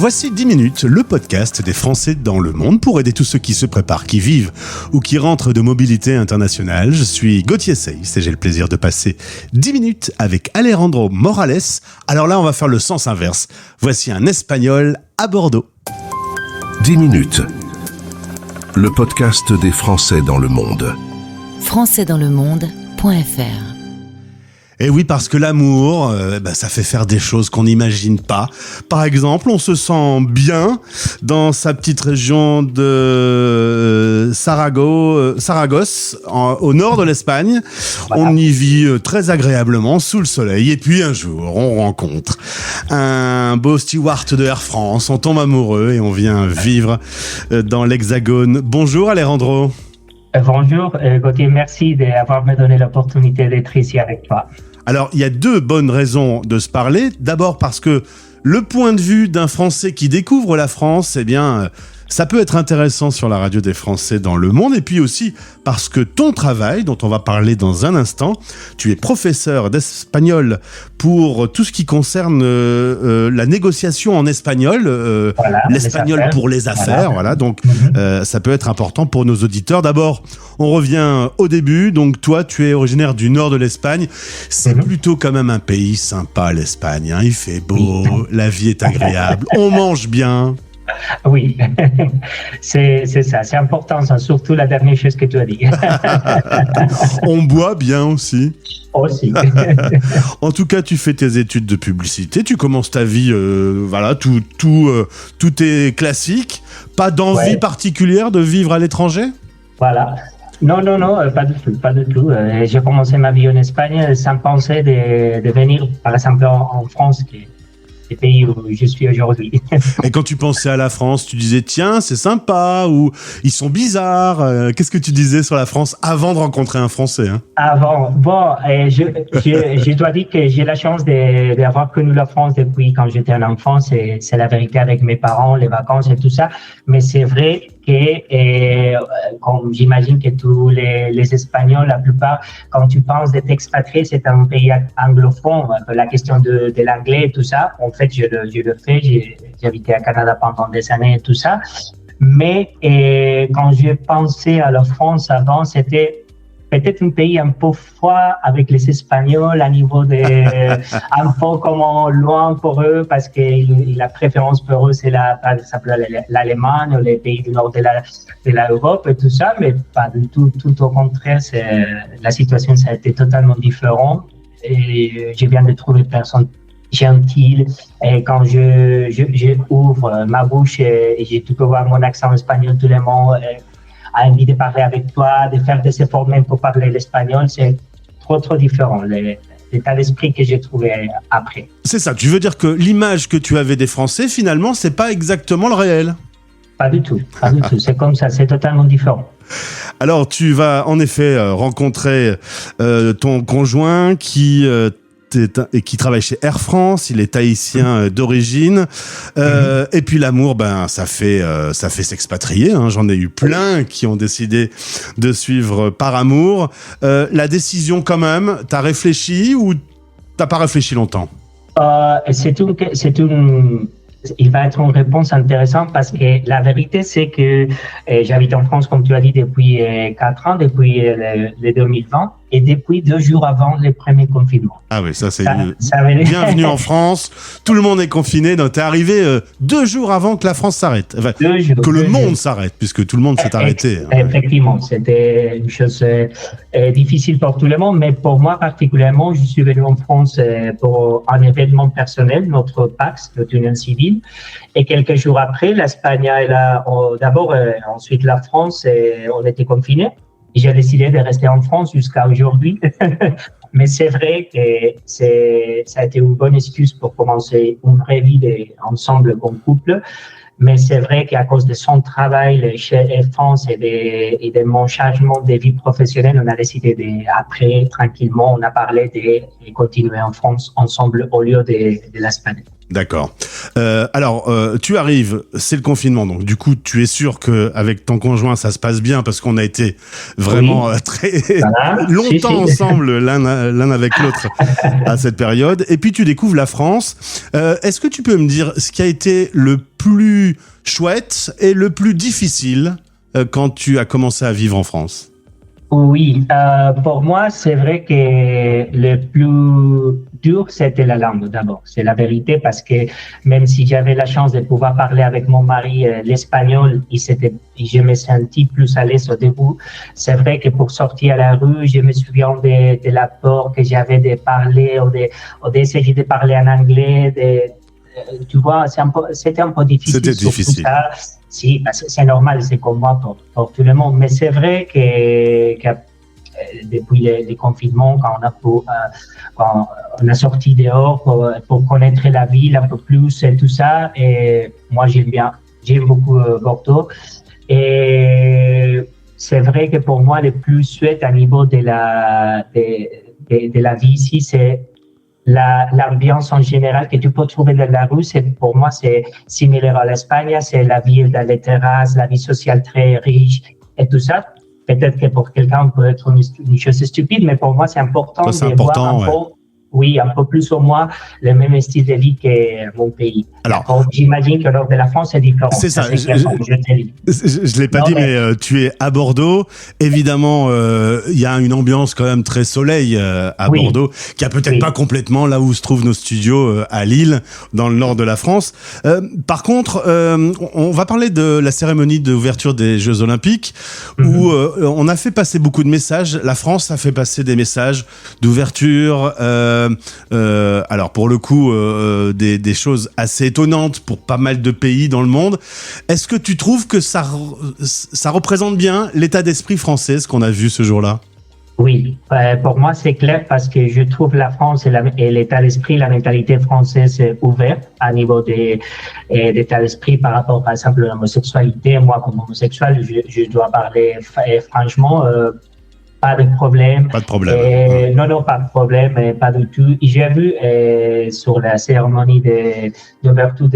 Voici 10 minutes, le podcast des Français dans le monde pour aider tous ceux qui se préparent, qui vivent ou qui rentrent de mobilité internationale. Je suis Gauthier Seyss et j'ai le plaisir de passer 10 minutes avec Alejandro Morales. Alors là, on va faire le sens inverse. Voici un Espagnol à Bordeaux. 10 minutes, le podcast des Français dans le monde. Françaisdanslemonde.fr. Et oui, parce que l'amour, ça fait faire des choses qu'on n'imagine pas. Par exemple, on se sent bien dans sa petite région de Saragosse, au nord de l'Espagne. Voilà. On y vit très agréablement sous le soleil. Et puis un jour, on rencontre un beau steward de Air France. On tombe amoureux et on vient vivre dans l'Hexagone. Bonjour Alejandro. Bonjour Gauthier, merci d'avoir me donné l'opportunité d'être ici avec toi. Alors, il y a deux bonnes raisons de se parler. D'abord parce que le point de vue d'un Français qui découvre la France, ça peut être intéressant sur la radio des Français dans le monde. Et puis aussi parce que ton travail, dont on va parler dans un instant, tu es professeur d'espagnol pour tout ce qui concerne la négociation en espagnol, l'espagnol pour les affaires. Voilà. Donc, ça peut être important pour nos auditeurs. D'abord, on revient au début. Donc, toi, tu es originaire du nord de l'Espagne. C'est plutôt quand même un pays sympa, l'Espagne. Il fait beau, la vie est agréable, on mange bien. Oui, c'est ça, c'est important, ça, surtout la dernière chose que tu as dit. On boit bien aussi. Aussi. En tout cas, tu fais tes études de publicité, tu commences ta vie, tout est classique. Pas d'envie particulière de vivre à l'étranger ? Voilà. Non, pas du tout. J'ai commencé ma vie en Espagne sans penser de venir, par exemple, en France, qui est le pays où je suis aujourd'hui. Et quand tu pensais à la France, tu disais, tiens, c'est sympa, ou ils sont bizarres. Qu'est-ce que tu disais sur la France avant de rencontrer un Français, hein ? Avant, je dois dire que j'ai la chance d'avoir connu la France depuis quand j'étais un enfant. C'est la vérité, avec mes parents, les vacances et tout ça. Mais c'est vrai que, comme j'imagine que tous les Espagnols, la plupart, quand tu penses d'être expatrié, c'est un pays anglophone, la question de l'anglais et tout ça. En fait, je le fais. J'ai habité à Canada pendant des années et tout ça. Mais quand j'ai pensé à la France avant, c'était peut-être un pays un peu froid avec les Espagnols à niveau un peu comme loin pour eux, parce que la préférence pour eux, c'est par exemple l'Allemagne ou les pays du nord de l'Europe et tout ça, mais pas du tout. Tout au contraire, la situation, ça a été totalement différente. Et je viens de trouver personne gentille, et quand je ouvre ma bouche et tu peux voir mon accent espagnol, tout le monde a envie de parler avec toi, de faire des efforts même pour parler l'espagnol. C'est trop différent, l'état d'esprit que j'ai trouvé après. C'est ça, tu veux dire que l'image que tu avais des Français, finalement, c'est pas exactement le réel ? Pas du tout, c'est comme ça, c'est totalement différent. Alors, tu vas en effet rencontrer ton conjoint qui travaille chez Air France, il est tahitien d'origine, et puis l'amour, ça fait s'expatrier, hein. J'en ai eu plein qui ont décidé de suivre par amour. La décision quand même, t'as réfléchi ou t'as pas réfléchi longtemps ? Il va être une réponse intéressante, parce que la vérité, c'est que j'habite en France, comme tu as dit, depuis 4 ans, depuis le 2020, et depuis 2 jours avant le premier confinement. Ah oui, ça c'est bienvenue en France, tout le monde est confiné, donc t'es arrivé 2 jours avant que la France s'arrête, que le monde s'arrête, puisque tout le monde s'est arrêté. Effectivement, c'était une chose difficile pour tout le monde, mais pour moi particulièrement, je suis venu en France pour un événement personnel, notre PAX, notre union civile, et quelques jours après, l'Espagne ensuite la France, on était confinés. J'ai décidé de rester en France jusqu'à aujourd'hui. Mais c'est vrai que ça a été une bonne excuse pour commencer une vraie vie ensemble comme couple. Mais c'est vrai qu'à cause de son travail chez Air France et de mon changement de vie professionnelle, on a décidé après, tranquillement, on a parlé de continuer en France ensemble au lieu de l'Espagne. D'accord. Alors, tu arrives, c'est le confinement, donc du coup, tu es sûr que avec ton conjoint, ça se passe bien parce qu'on a été vraiment très longtemps ensemble, l'un avec l'autre à cette période. Et puis, tu découvres la France. Est-ce que tu peux me dire ce qui a été le plus chouette et le plus difficile quand tu as commencé à vivre en France? Oui, pour moi, c'est vrai que le plus dur, c'était la langue d'abord. C'est la vérité parce que même si j'avais la chance de pouvoir parler avec mon mari l'espagnol, je me sentis plus à l'aise au début. C'est vrai que pour sortir à la rue, je me souviens de la peur que j'avais de parler ou d'essayer de parler en anglais. Tu vois, c'était un peu difficile. C'était difficile. Ça. Si, parce que c'est normal, c'est comme moi pour tout le monde. Mais c'est vrai que depuis les confinements, quand on a sorti dehors pour connaître la ville un peu plus et tout ça, et moi j'aime beaucoup Bordeaux. Et c'est vrai que pour moi, le plus chouette à niveau de la vie ici, c'est l'ambiance en général que tu peux trouver dans la rue. Pour moi, c'est similaire à l'Espagne. C'est la ville dans les terrasses, la vie sociale très riche et tout ça. Peut-être que pour quelqu'un, peut être une chose stupide, mais pour moi, c'est important de voir un peu plus ou moins le même style de vie que mon pays. Alors, j'imagine que lors de la France, c'est différent. C'est ça. Je l'ai pas dit, mais tu es à Bordeaux. Évidemment, il y a une ambiance quand même très soleil à Bordeaux, qui a peut-être pas complètement là où se trouvent nos studios à Lille, dans le nord de la France. Par contre, on va parler de la cérémonie d'ouverture des Jeux Olympiques, où on a fait passer beaucoup de messages. La France a fait passer des messages d'ouverture. Alors pour le coup, des choses assez étonnantes pour pas mal de pays dans le monde. Est-ce que tu trouves que ça représente bien l'état d'esprit français, ce qu'on a vu ce jour-là? Oui, pour moi c'est clair parce que je trouve la France et l'état d'esprit, la mentalité française ouverte à niveau d'état d'esprit par rapport par exemple à l'homosexualité. Moi comme homosexuel, je dois parler franchement. Pas de problème. Pas de problème. Non, pas de problème, pas du tout. J'ai vu sur la cérémonie d'ouverture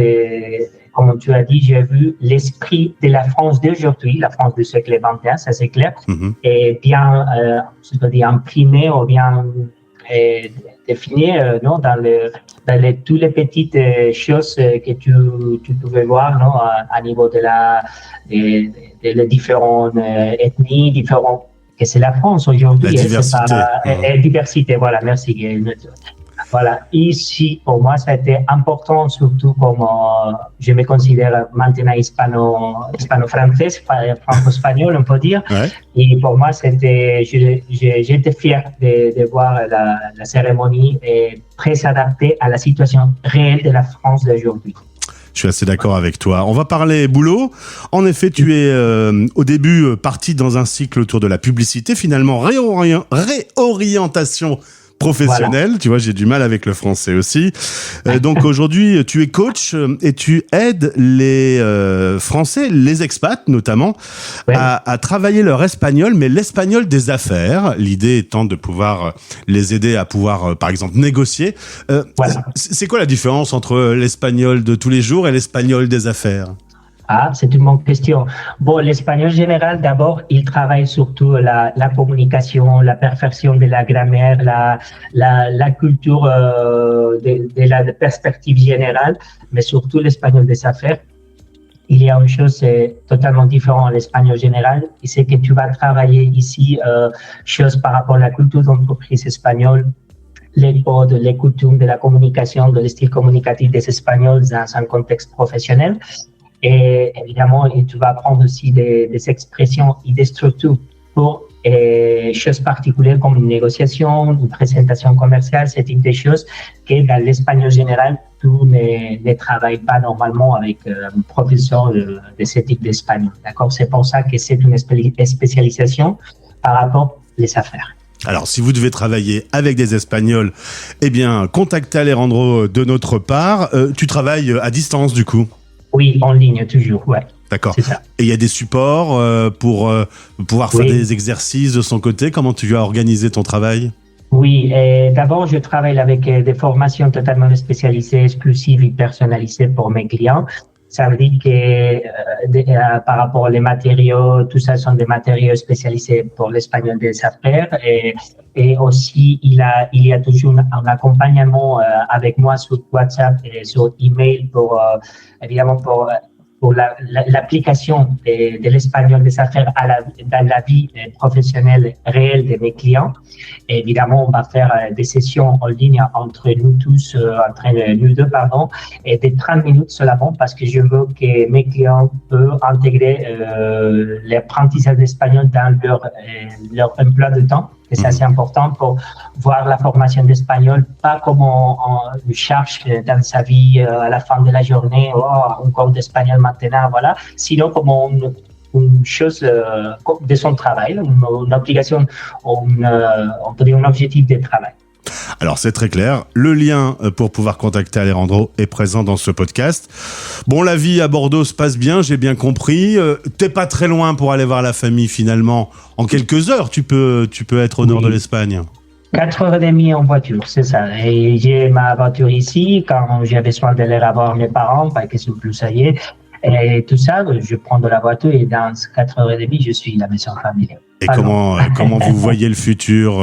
comme tu as dit, j'ai vu l'esprit de la France d'aujourd'hui, la France du siècle XXI, ça c'est clair, et bien, je peux dire imprimé ou bien défini, non, dans toutes les petites choses que tu pouvais voir, non, à niveau de les différentes ethnies, différents. Que c'est la France aujourd'hui. La diversité. Diversité, voilà, merci. Voilà, ici, pour moi, ça a été important, surtout comme je me considère maintenant hispano-français, franco-espagnol, on peut dire. Ouais. Et pour moi, j'étais fier de voir la cérémonie très adaptée à la situation réelle de la France d'aujourd'hui. Je suis assez d'accord avec toi. On va parler boulot. En effet, tu es au début parti dans un cycle autour de la publicité. Finalement, réorientation professionnelle. Voilà. Tu vois, j'ai du mal avec le français aussi. Donc aujourd'hui, tu es coach et tu aides les Français, les expats notamment, à travailler leur espagnol, mais l'espagnol des affaires. L'idée étant de pouvoir les aider à pouvoir, par exemple, négocier. C'est quoi la différence entre l'espagnol de tous les jours et l'espagnol des affaires ? Ah, c'est une bonne question. Bon, l'espagnol général, d'abord, il travaille surtout la communication, la perfection de la grammaire, la culture de la perspective générale, mais surtout l'espagnol des affaires. Il y a une chose totalement différente à l'espagnol général, et c'est que tu vas travailler ici chose par rapport à la culture d'entreprise espagnole, les codes, les coutumes de la communication, de le style communicatif des Espagnols dans un contexte professionnel. Et évidemment, tu vas apprendre aussi des expressions et des structures pour choses particulières comme une négociation, une présentation commerciale, ce type de choses que dans l'espagnol général, tu ne travailles pas normalement avec un professeur de ce type d'espagnol. D'accord? C'est pour ça que c'est une spécialisation par rapport aux affaires. Alors, si vous devez travailler avec des Espagnols, eh bien, contactez Alejandro de notre part. Tu travailles à distance, du coup? Oui, en ligne, toujours, ouais. D'accord. C'est ça. Et il y a des supports pour pouvoir faire des exercices de son côté. Comment tu as organisé ton travail ? Oui, et d'abord, je travaille avec des formations totalement spécialisées, exclusives et personnalisées pour mes clients. Ça veut dire que par rapport aux matériaux, tout ça sont des matériaux spécialisés pour l'espagnol des affaires. Et aussi, il y a toujours un accompagnement avec moi sur WhatsApp et sur email pour, évidemment, pour l'application de l'espagnol des affaires dans la vie professionnelle réelle de mes clients. Et évidemment, on va faire des sessions en ligne entre nous tous, entre nous deux, et de 30 minutes seulement parce que je veux que mes clients peuvent intégrer l'apprentissage d'espagnol dans leur emploi de temps. Et c'est assez important pour voir la formation d'espagnol, pas comme on cherche dans sa vie à la fin de la journée, un cours d'espagnol maintenant, voilà, sinon comme une chose de son travail, une obligation, on peut dire un objectif de travail. Alors c'est très clair, le lien pour pouvoir contacter Alejandro est présent dans ce podcast. Bon, la vie à Bordeaux se passe bien, j'ai bien compris. T'es pas très loin pour aller voir la famille finalement. En quelques heures, tu peux être au nord de l'Espagne. 4h30 en voiture, c'est ça. Et j'ai ma voiture ici quand j'ai besoin d'aller voir mes parents, parce que c'est plus ça y est. Et tout ça, je prends de la voiture et dans 4h30, je suis à la maison familiale. Et comment vous voyez le futur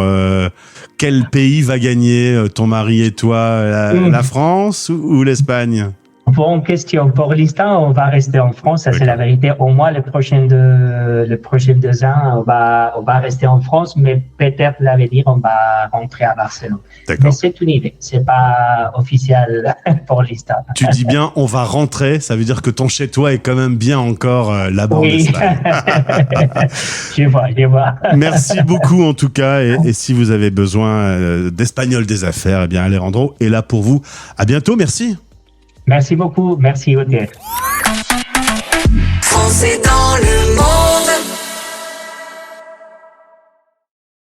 quel pays va gagner, ton mari et toi, la France ou l'Espagne? Bonne question. Pour l'instant, on va rester en France, ça c'est la vérité. Au moins les prochains 2 ans, on va rester en France, mais peut-être l'avenir, on va rentrer à Barcelone. D'accord. Mais c'est une idée, c'est pas officiel pour l'instant. Tu dis bien, on va rentrer, ça veut dire que ton chez-toi est quand même bien encore là-bas en Espagne. Je vois. Merci beaucoup en tout cas, et si vous avez besoin d'espagnol des affaires, eh bien Alejandro est là pour vous. À bientôt, merci. Merci beaucoup, merci Odile. Français dans